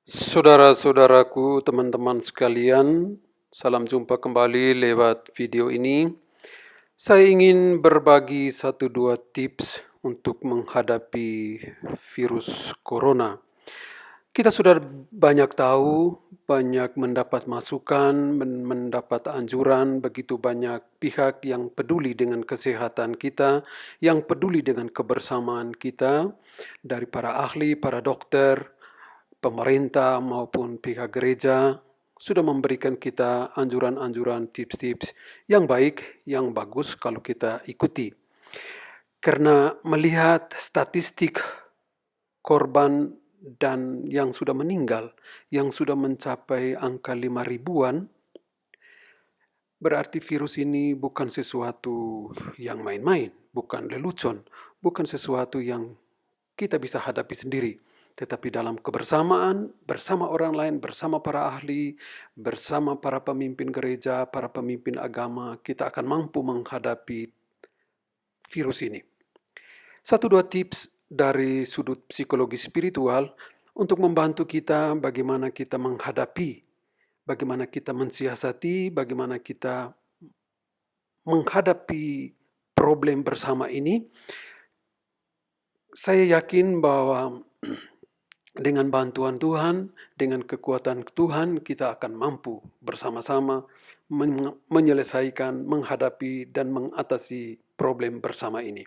Saudara-saudaraku, teman-teman sekalian, salam jumpa kembali lewat video ini. Saya ingin berbagi satu dua tips untuk menghadapi virus corona. Kita sudah banyak tahu, banyak mendapat masukan, mendapat anjuran, begitu banyak pihak yang peduli dengan kesehatan kita, yang peduli dengan kebersamaan kita, dari para ahli, para dokter, pemerintah maupun pihak gereja sudah memberikan kita anjuran-anjuran, tips-tips yang baik, yang bagus kalau kita ikuti. Karena melihat statistik korban dan yang sudah meninggal, yang sudah mencapai angka 5 ribuan, berarti virus ini bukan sesuatu yang main-main, bukan lelucon, bukan sesuatu yang kita bisa hadapi sendiri. Tetapi dalam kebersamaan, bersama orang lain, bersama para ahli, bersama para pemimpin gereja, para pemimpin agama, kita akan mampu menghadapi virus ini. Satu dua tips dari sudut psikologi spiritual untuk membantu kita bagaimana kita menghadapi, bagaimana kita mensiasati, bagaimana kita menghadapi problem bersama ini. Saya yakin bahwa dengan bantuan Tuhan, dengan kekuatan Tuhan, kita akan mampu bersama-sama menyelesaikan, menghadapi, dan mengatasi problem bersama ini.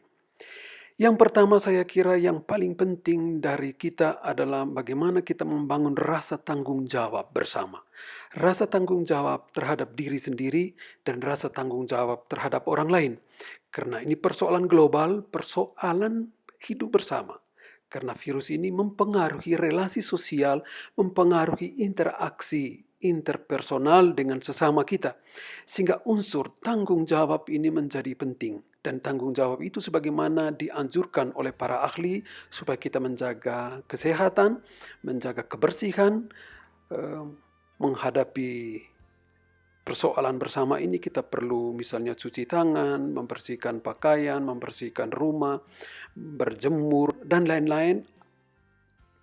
Yang pertama saya kira yang paling penting dari kita adalah bagaimana kita membangun rasa tanggung jawab bersama. Rasa tanggung jawab terhadap diri sendiri dan rasa tanggung jawab terhadap orang lain. Karena ini persoalan global, persoalan hidup bersama. Karena virus ini mempengaruhi relasi sosial, mempengaruhi interaksi interpersonal dengan sesama kita. Sehingga unsur tanggung jawab ini menjadi penting. Dan tanggung jawab itu sebagaimana dianjurkan oleh para ahli supaya kita menjaga kesehatan, menjaga kebersihan, menghadapi persoalan bersama ini kita perlu misalnya cuci tangan, membersihkan pakaian, membersihkan rumah, berjemur, dan lain-lain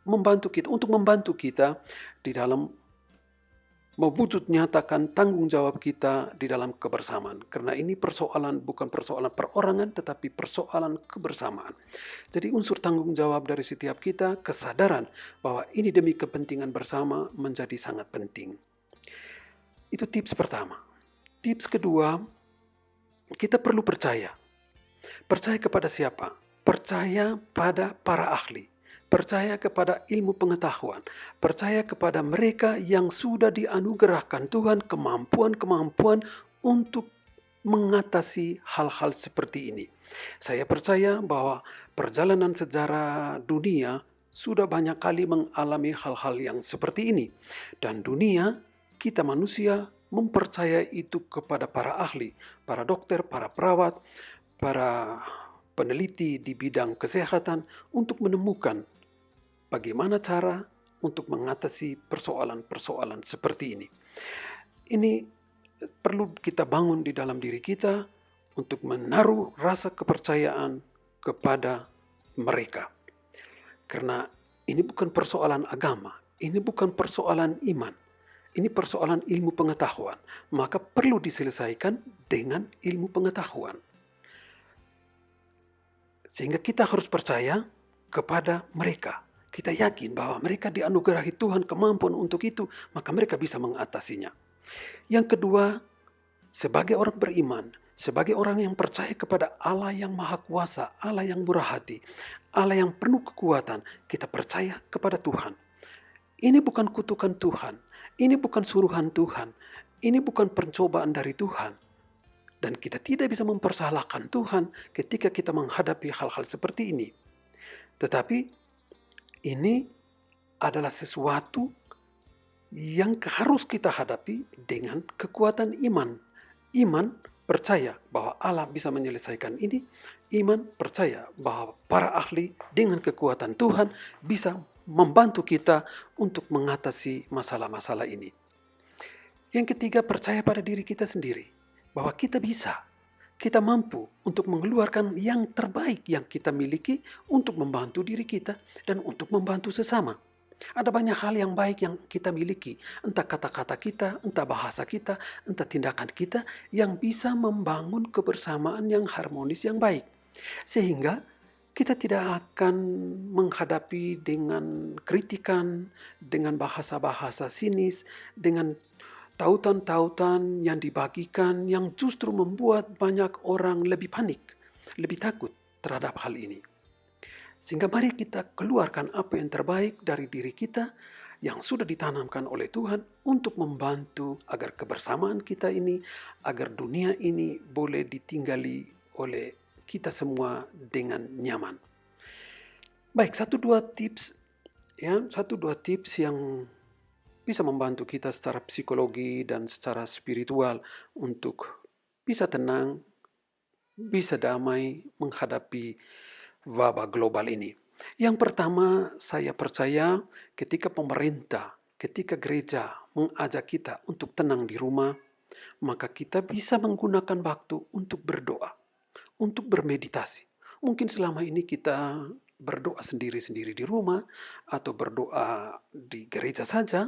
untuk membantu kita di dalam mewujud nyatakan tanggung jawab kita di dalam kebersamaan. Karena ini persoalan bukan persoalan perorangan tetapi persoalan kebersamaan. Jadi unsur tanggung jawab dari setiap kita, kesadaran bahwa ini demi kepentingan bersama menjadi sangat penting. Itu tips pertama. Tips kedua, kita perlu percaya. Percaya kepada siapa? Percaya pada para ahli. Percaya kepada ilmu pengetahuan. Percaya kepada mereka yang sudah dianugerahkan Tuhan kemampuan-kemampuan untuk mengatasi hal-hal seperti ini. Saya percaya bahwa perjalanan sejarah dunia sudah banyak kali mengalami hal-hal yang seperti ini. Dan dunia, kita manusia mempercayai itu kepada para ahli, para dokter, para perawat, para peneliti di bidang kesehatan untuk menemukan bagaimana cara untuk mengatasi persoalan-persoalan seperti ini. Ini perlu kita bangun di dalam diri kita untuk menaruh rasa kepercayaan kepada mereka. Karena ini bukan persoalan agama, ini bukan persoalan iman, ini persoalan ilmu pengetahuan. Maka perlu diselesaikan dengan ilmu pengetahuan. Sehingga kita harus percaya kepada mereka. Kita yakin bahwa mereka dianugerahi Tuhan kemampuan untuk itu, maka mereka bisa mengatasinya. Yang kedua, sebagai orang beriman, sebagai orang yang percaya kepada Allah yang Maha Kuasa, Allah yang murah hati, Allah yang penuh kekuatan, kita percaya kepada Tuhan. Ini bukan kutukan Tuhan, ini bukan suruhan Tuhan, ini bukan pencobaan dari Tuhan. Dan kita tidak bisa mempersalahkan Tuhan ketika kita menghadapi hal-hal seperti ini. Tetapi ini adalah sesuatu yang harus kita hadapi dengan kekuatan iman. Iman percaya bahwa Allah bisa menyelesaikan ini. Iman percaya bahwa para ahli dengan kekuatan Tuhan bisa membantu kita untuk mengatasi masalah-masalah ini. Yang ketiga, percaya pada diri kita sendiri. Bahwa kita bisa, kita mampu untuk mengeluarkan yang terbaik yang kita miliki untuk membantu diri kita dan untuk membantu sesama. Ada banyak hal yang baik yang kita miliki, entah kata-kata kita, entah bahasa kita, entah tindakan kita yang bisa membangun kebersamaan yang harmonis yang baik. Sehingga kita tidak akan menghadapi dengan kritikan, dengan bahasa-bahasa sinis, dengan tautan-tautan yang dibagikan yang justru membuat banyak orang lebih panik, lebih takut terhadap hal ini. Sehingga mari kita keluarkan apa yang terbaik dari diri kita yang sudah ditanamkan oleh Tuhan untuk membantu agar kebersamaan kita ini, agar dunia ini boleh ditinggali oleh kita semua dengan nyaman. Baik, satu dua tips yang bisa membantu kita secara psikologi dan secara spiritual untuk bisa tenang, bisa damai menghadapi wabah global ini. Yang pertama, saya percaya ketika pemerintah, ketika gereja mengajak kita untuk tenang di rumah, maka kita bisa menggunakan waktu untuk berdoa, untuk bermeditasi. Mungkin selama ini kita berdoa sendiri-sendiri di rumah atau berdoa di gereja saja,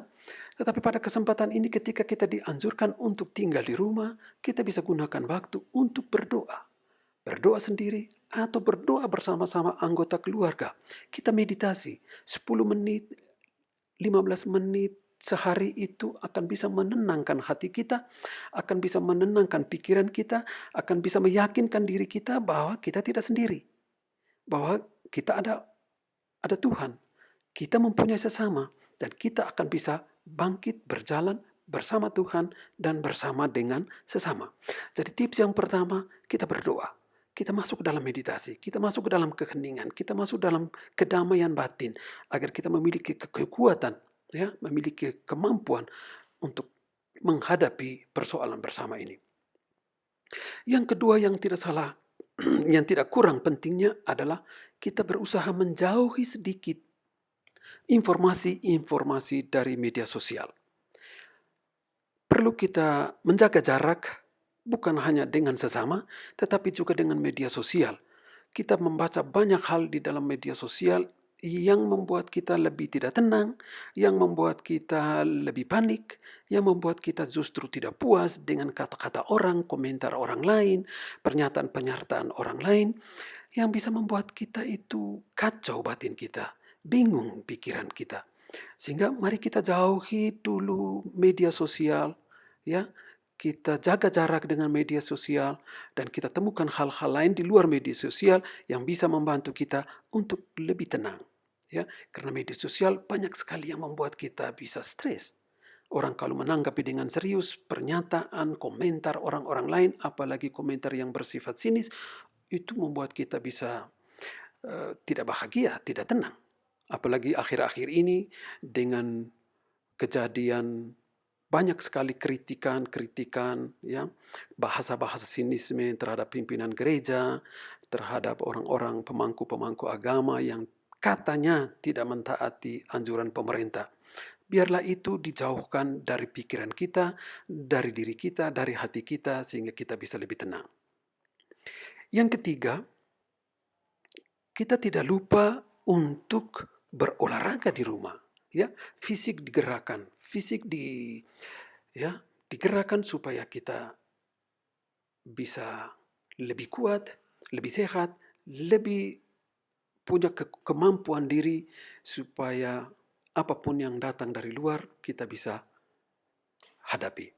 tetapi pada kesempatan ini ketika kita dianjurkan untuk tinggal di rumah, kita bisa gunakan waktu untuk berdoa. Berdoa sendiri atau berdoa bersama-sama anggota keluarga. Kita meditasi 10 menit, 15 menit sehari itu akan bisa menenangkan hati kita, akan bisa menenangkan pikiran kita, akan bisa meyakinkan diri kita bahwa kita tidak sendiri. Bahwa kita ada Tuhan. Kita mempunyai sesama dan kita akan bisa bangkit berjalan bersama Tuhan dan bersama dengan sesama. Jadi tips yang pertama, kita berdoa. Kita masuk ke dalam meditasi, kita masuk ke dalam keheningan, kita masuk dalam kedamaian batin agar kita memiliki kekuatan, ya, memiliki kemampuan untuk menghadapi persoalan bersama ini. Yang kedua yang tidak salah, yang tidak kurang pentingnya adalah kita berusaha menjauhi sedikit informasi-informasi dari media sosial. Perlu kita menjaga jarak bukan hanya dengan sesama, tetapi juga dengan media sosial. Kita membaca banyak hal di dalam media sosial yang membuat kita lebih tidak tenang, yang membuat kita lebih panik, yang membuat kita justru tidak puas dengan kata-kata orang, komentar orang lain, pernyataan-pernyataan orang lain, yang bisa membuat kita itu kacau batin kita, bingung pikiran kita. Sehingga mari kita jauhi dulu media sosial, ya. Kita jaga jarak dengan media sosial dan kita temukan hal-hal lain di luar media sosial yang bisa membantu kita untuk lebih tenang. Ya, karena media sosial banyak sekali yang membuat kita bisa stres. Orang kalau menanggapi dengan serius pernyataan, komentar orang-orang lain, apalagi komentar yang bersifat sinis, itu membuat kita bisa tidak bahagia, tidak tenang. Apalagi akhir-akhir ini dengan kejadian banyak sekali kritikan, ya, bahasa-bahasa sinisme terhadap pimpinan gereja, terhadap orang-orang pemangku-pemangku agama yang katanya tidak mentaati anjuran pemerintah. Biarlah itu dijauhkan dari pikiran kita, dari diri kita, dari hati kita, sehingga kita bisa lebih tenang. Yang ketiga, kita tidak lupa untuk berolahraga di rumah. Ya, fisik digerakkan supaya kita bisa lebih kuat, lebih sehat, lebih punya kemampuan diri supaya apapun yang datang dari luar kita bisa hadapi.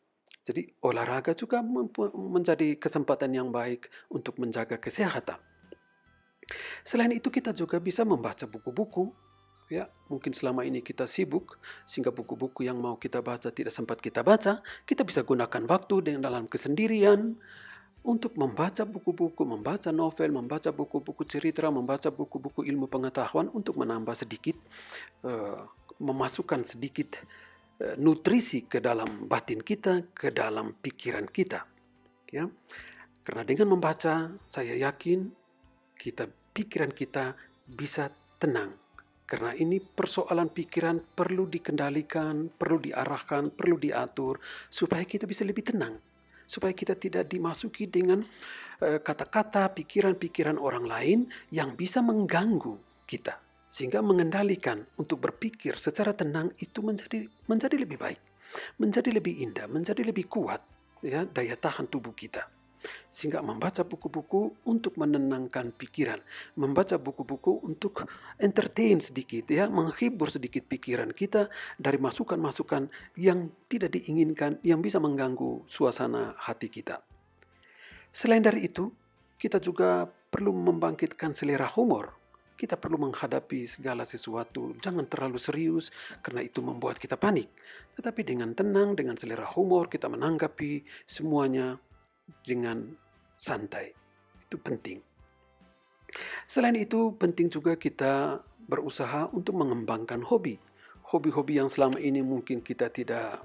Jadi olahraga juga menjadi kesempatan yang baik untuk menjaga kesehatan. Selain itu kita juga bisa membaca buku-buku. Ya, mungkin selama ini kita sibuk sehingga buku-buku yang mau kita baca tidak sempat kita baca. Kita bisa gunakan waktu dalam kesendirian untuk membaca buku-buku, membaca novel, membaca buku-buku cerita, membaca buku-buku ilmu pengetahuan untuk menambah sedikit, memasukkan sedikit nutrisi ke dalam batin kita, ke dalam pikiran kita. Ya, karena dengan membaca, saya yakin pikiran kita bisa tenang. Karena ini persoalan pikiran perlu dikendalikan, perlu diarahkan, perlu diatur, supaya kita bisa lebih tenang. Supaya kita tidak dimasuki dengan kata-kata, pikiran-pikiran orang lain yang bisa mengganggu kita. Sehingga mengendalikan untuk berpikir secara tenang itu menjadi lebih baik, menjadi lebih indah, menjadi lebih kuat ya daya tahan tubuh kita. Sehingga membaca buku-buku untuk menenangkan pikiran, membaca buku-buku untuk entertain sedikit ya, menghibur sedikit pikiran kita dari masukan-masukan yang tidak diinginkan, yang bisa mengganggu suasana hati kita. Selain dari itu, kita juga perlu membangkitkan selera humor. Kita perlu menghadapi segala sesuatu, jangan terlalu serius karena itu membuat kita panik. Tetapi dengan tenang, dengan selera humor, kita menanggapi semuanya dengan santai. Itu penting. Selain itu, penting juga kita berusaha untuk mengembangkan hobi. Hobi-hobi yang selama ini mungkin kita tidak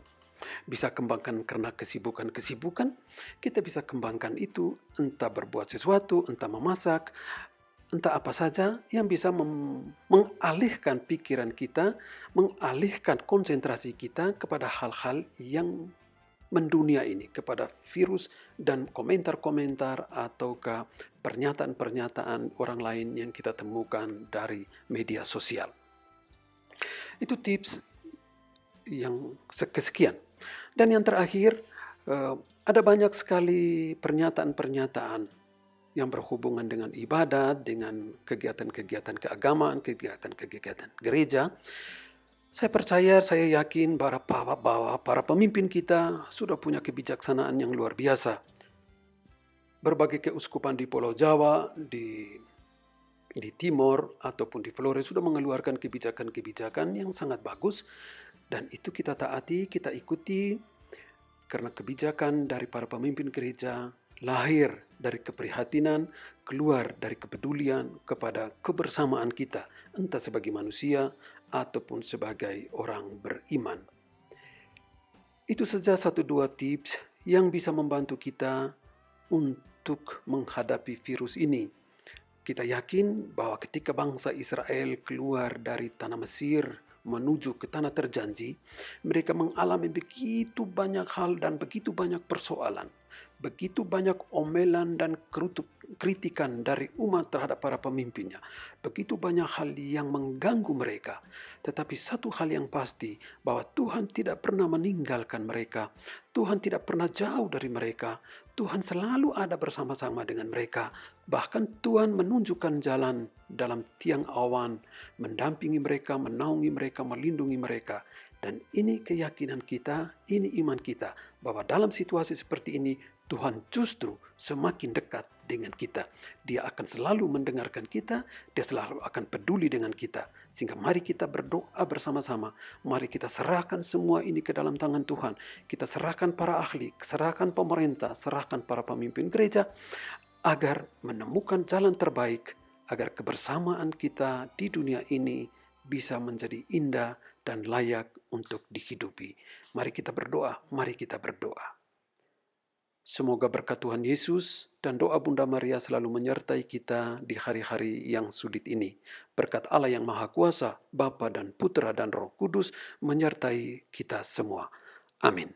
bisa kembangkan karena kesibukan-kesibukan, kita bisa kembangkan itu entah berbuat sesuatu, entah memasak, entah apa saja yang bisa mengalihkan pikiran kita, mengalihkan konsentrasi kita kepada hal-hal yang mendunia ini, kepada virus dan komentar-komentar ataukah pernyataan-pernyataan orang lain yang kita temukan dari media sosial. Itu tips yang kesekian. Dan yang terakhir, ada banyak sekali pernyataan-pernyataan yang berhubungan dengan ibadat, dengan kegiatan-kegiatan keagamaan, kegiatan-kegiatan gereja. Saya percaya, saya yakin bahwa para pemimpin kita sudah punya kebijaksanaan yang luar biasa. Berbagai keuskupan di Pulau Jawa, di Timor, ataupun di Flores sudah mengeluarkan kebijakan-kebijakan yang sangat bagus. Dan itu kita taati, kita ikuti, karena kebijakan dari para pemimpin gereja lahir dari keprihatinan, keluar dari kepedulian kepada kebersamaan kita, entah sebagai manusia ataupun sebagai orang beriman. Itu saja 1-2 tips yang bisa membantu kita untuk menghadapi virus ini. Kita yakin bahwa ketika bangsa Israel keluar dari tanah Mesir menuju ke tanah terjanji, mereka mengalami begitu banyak hal dan begitu banyak persoalan, begitu banyak omelan dan kritikan dari umat terhadap para pemimpinnya, begitu banyak hal yang mengganggu mereka. Tetapi satu hal yang pasti, bahwa Tuhan tidak pernah meninggalkan mereka, Tuhan tidak pernah jauh dari mereka, Tuhan selalu ada bersama-sama dengan mereka. Bahkan Tuhan menunjukkan jalan dalam tiang awan, mendampingi mereka, menaungi mereka, melindungi mereka. Dan ini keyakinan kita, ini iman kita, bahwa dalam situasi seperti ini, Tuhan justru semakin dekat dengan kita. Dia akan selalu mendengarkan kita, dia selalu akan peduli dengan kita. Sehingga mari kita berdoa bersama-sama, mari kita serahkan semua ini ke dalam tangan Tuhan. Kita serahkan para ahli, serahkan pemerintah, serahkan para pemimpin gereja, agar menemukan jalan terbaik, agar kebersamaan kita di dunia ini bisa menjadi indah dan layak untuk dihidupi. Mari kita berdoa, mari kita berdoa. Semoga berkat Tuhan Yesus dan doa Bunda Maria selalu menyertai kita di hari-hari yang sulit ini. Berkat Allah yang Maha Kuasa, Bapa dan Putra dan Roh Kudus menyertai kita semua. Amin.